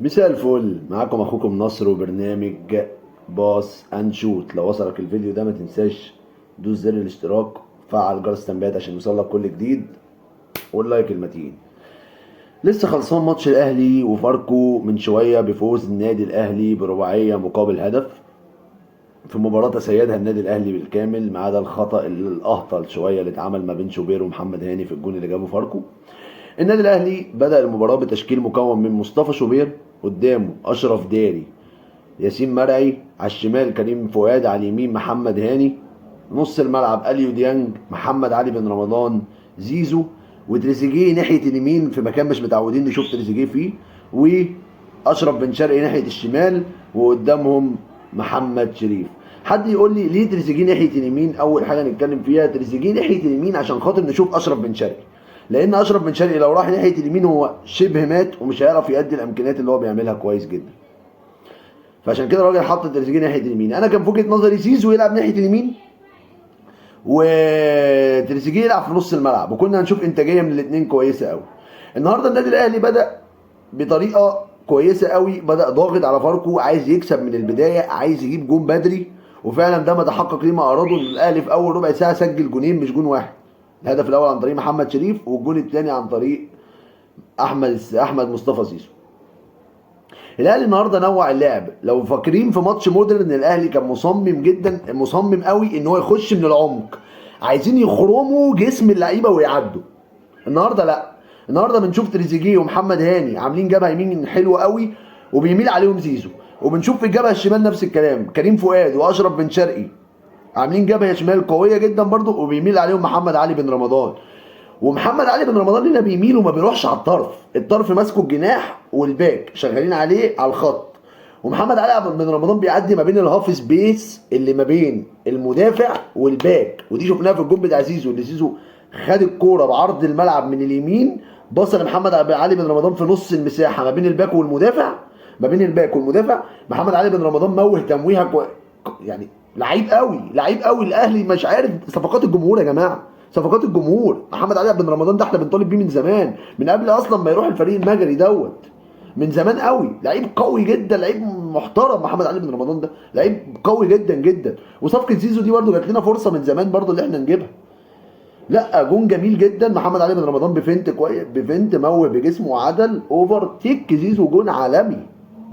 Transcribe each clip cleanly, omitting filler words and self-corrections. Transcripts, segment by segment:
مساء الفل، معاكم اخوكم نصر وبرنامج باص اند شوت. لو وصلك الفيديو ده ما تنساش دوس زر الاشتراك، فعل جرس التنبيهات عشان يوصلك كل جديد، واللايك المتين. لسه خلصان ماتش الاهلي وفاركو من شويه بفوز النادي الاهلي برباعيه مقابل هدف في مباراه تسيدها النادي الاهلي بالكامل، ما عدا الخطا الاهطل شويه اللي اتعمل ما بين شوبير ومحمد هاني في الجون اللي جابه فاركو. النادي الاهلي بدأ المباراة بتشكيل مكون من مصطفى شوبير، قدامه اشرف داري، ياسين مرعي، على الشمال كريم فؤاد، على اليمين محمد هاني، نص الملعب اليو ديانج، محمد علي بن رمضان، زيزو، وتريزيجيه ناحيه اليمين في مكان مش متعودين نشوف تريزيجيه فيه، واشرف بن شرقي ناحيه الشمال، وقدامهم محمد شريف. حد يقول لي ليه تريزيجيه ناحيه اليمين؟ اول حاجه نتكلم فيها، تريزيجيه ناحيه اليمين عشان خاطر نشوف اشرف بن شرقي، لان اشرف بن شرقي لو راح ناحيه اليمين هو شبه مات ومش هيعرف يأدي الامكانيات اللي هو بيعملها كويس جدا. فعشان كده الراجل حط تريزيجيه ناحيه اليمين. انا كان في وجهه نظري زيزو يلعب ناحيه اليمين وتريزيجيه يلعب في نص الملعب، وكنا هنشوف انتاجيه من الاثنين كويسه قوي. النهارده النادي الاهلي بدا بطريقه كويسه قوي، بدا ضاغط على فاركو، عايز يكسب من البدايه، عايز يجيب جون بدري، وفعلا ده ما تحقق ليه ما اراده. ان الاهلي في اول ربع ساعه سجل جونين مش جون واحد. الهدف الاول عن طريق محمد شريف، والجون الثاني عن طريق احمد مصطفى زيزو. الاهلي النهارده نوع اللعب. لو فاكرين في ماتش مودرن الاهلي كان مصمم جدا، مصمم قوي ان هو يخش من العمق، عايزين يخرموا جسم اللعيبه ويعدوا. النهارده لا، النهارده بنشوف تريزيجيه ومحمد هاني عاملين جبهه يمين حلوه قوي وبيميل عليهم زيزو، وبنشوف في الجبهه الشمال نفس الكلام، كريم فؤاد واشرف بن شرقي عاملين جبهه شمال قويه جدا برضو، وبيميل عليهم محمد علي بن رمضان. ومحمد علي بن رمضان هنا بيميل وما بيروحش على الطرف ماسكه الجناح والباك شغالين عليه على الخط، ومحمد علي بن رمضان بيعدي ما بين الهاف سبيس اللي ما بين المدافع والباك. ودي شفناها في الجون بتاع زيزو، اللي زيزو خد الكوره بعرض الملعب من اليمين، بص لمحمد علي بن رمضان في نص المساحه ما بين الباك والمدافع، ما بين الباك والمدافع. محمد علي بن رمضان موه تمويهه يعني لعيب قوي، لعيب قوي. الاهلي مش عارف، صفقات الجمهور يا جماعه، صفقات الجمهور. محمد علي بن رمضان ده احنا بنطالب بيه من زمان، من قبل اصلا ما يروح الفريق المجري دوت، من زمان قوي. لعيب قوي جدا، لعيب محترم. محمد علي بن رمضان ده لعيب قوي جدا جدا. وصفقه زيزو دي برده جات لنا فرصه من زمان برده اللي احنا نجيبها. لا، جون جميل جدا محمد علي بن رمضان بفنت كويس، بفنت موه بجسمه وعدل اوفر تيك زيزو، جون عالمي،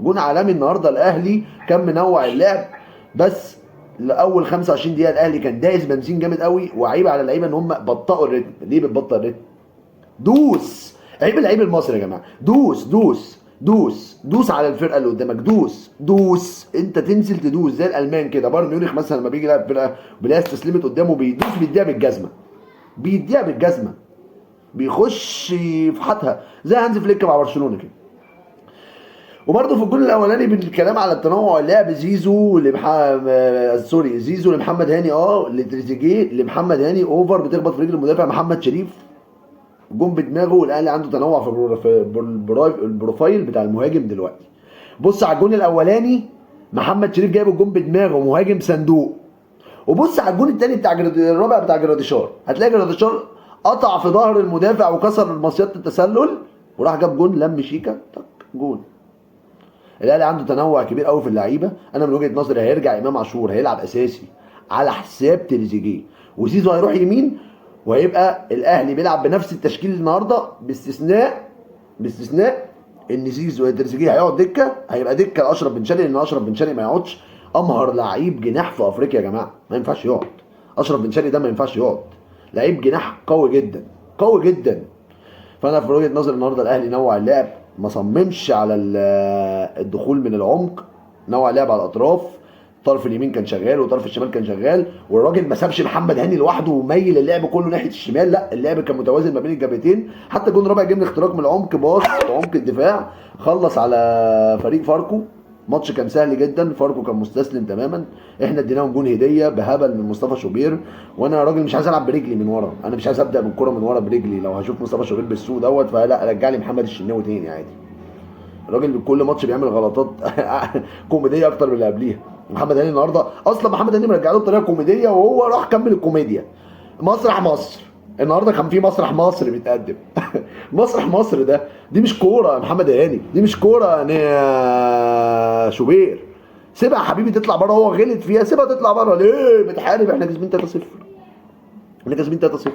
جون عالمي. النهارده الاهلي كان منوع اللعب، بس لاول 25 دقيقه الاهلي كان دايس بنزين جامد قوي، وعيب على اللعيبه ان هم بطئوا الريتم. ليه بتبطئ الريتم؟ دوس، عيب اللعيب المصري يا جماعه، دوس دوس دوس دوس على الفرقه اللي قدامك، دوس دوس، انت تنزل تدوس زي الالمان كده. بايرن ميونخ مثلا لما بيجي يلعب فرقه بيلاقيها استسلمت قدامه بيدوس، بيديها بالجزمه، بيديها بالجزمه، بيخش يفحتها زي هانز فليك مع برشلونه كده. وبرده في الجول الاولاني بالكلام على التنوع اللعب، زيزو زيزو لمحمد هاني، لتريزيجيه لمحمد هاني، اوفر بتخبط في رجل المدافع محمد شريف، جون بدماغه. والاهلي عنده تنوع في البروفايل بتاع المهاجم دلوقتي. بص على الجون الاولاني، محمد شريف جايب الجون بدماغه، مهاجم صندوق. وبص على الجون الثاني بتاع الرابع بتاع جراديشار، هتلاقي جراديشار قطع في ظهر المدافع وكسر مصيده التسلل وراح جاب جون، لم شيكا طق جون. الاهلي عنده تنوع كبير قوي في اللعيبه. انا من وجهه نظري هيرجع امام عاشور هيلعب اساسي على حساب تريزيجيه، وزيزو هيروح يمين، وهيبقى الاهلي بيلعب بنفس التشكيل النهارده، باستثناء ان زيزو تريزيجيه هيقعد دكه، هيبقى دكه لاشرف بن شرقي، لان اشرف بن شرقي ما يقعدش. امهر لعيب جناح في افريقيا يا جماعه، ما ينفعش يقعد. اشرف بن شرقي ده ما ينفعش يقعد، لعيب جناح قوي جدا، قوي جدا. فانا في وجهه نظري النهارده الاهلي نوع اللعب، ما صممش على الدخول من العمق، نوع لعب على الاطراف. الطرف اليمين كان شغال والطرف الشمال كان شغال، والراجل ما سابش محمد هاني لوحده وميل اللعب كله ناحيه الشمال، لا اللعب كان متوازن ما بين الجبهتين. حتى الجون الرابع جه من اختراق من العمق، باص في عمق الدفاع، خلص على فريق فاركو. ماتش كان سهل جدا، فاركو كان مستسلم تماما. احنا اديناهم جون هديه بهبل من مصطفى شوبير، وانا راجل مش عايز العب برجلي من ورا، انا مش عايز ابدا من الكوره من ورا برجلي. لو هشوف مصطفى شوبير بالسوق دوت فلا، رجع لي محمد الشناوي تاني عادي. الراجل كل ماتش بيعمل غلطات كوميديه اكتر من اللي قبليها. محمد هاني النهارده اصلا، محمد هاني مرجع له بطريقه كوميديه وهو راح كمل الكوميديا. مسرح مصر النهارده كان في مسرح مصر بيتقدم. مسرح مصر دي مش كوره يا محمد هاني، دي مش كوره يا شوبير. سيبها يا حبيبي تطلع بره، هو غلط فيها، سيبها تطلع بره. ليه بتحارب؟ احنا كسبين 3-0، احنا كسبين 3-0.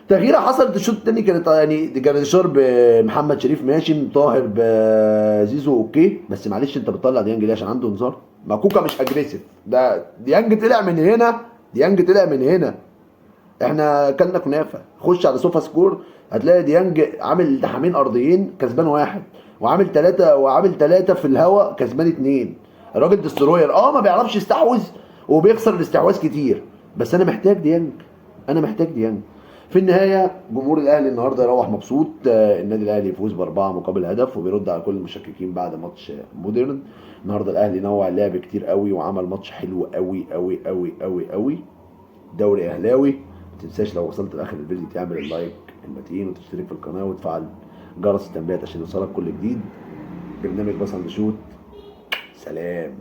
تغييره حصلت الشوط الثاني كانت يعني جراديشار بمحمد شريف ماشي، طاهر بزيزو اوكي، بس معلش انت بتطلع ديانج ليه؟ عشان عنده انذار. ما كوكا مش اجريسيف، ده ديانج طلع من هنا، ديانج طلع من هنا. احنا كلنا كنافه. خش على سوفا سكور هتلاقي ديانج عامل التحامين ارضيين كسبان واحد، وعامل ثلاثه في الهواء كسبان اتنين. الراجل دستروير ما بيعرفش يستحوذ وبيخسر الاستحواذ كتير، بس انا محتاج ديانج، انا محتاج ديانج. في النهايه جمهور الاهلي النهارده يروح مبسوط. النادي الاهلي يفوز باربعه مقابل هدف، وبيرد على كل المشككين بعد ماتش مودرن. النهارده الاهلي نوع اللعب كتير قوي وعمل ماتش حلو قوي قوي قوي قوي قوي. دوري اهلاوي. ما تنساش لو وصلت لاخر الفيديو تعمل اللايك المتين وتشترك في القناه وتفعل جرس التنبيهات عشان يوصلك كل جديد. برنامج بصل بشوت. سلام.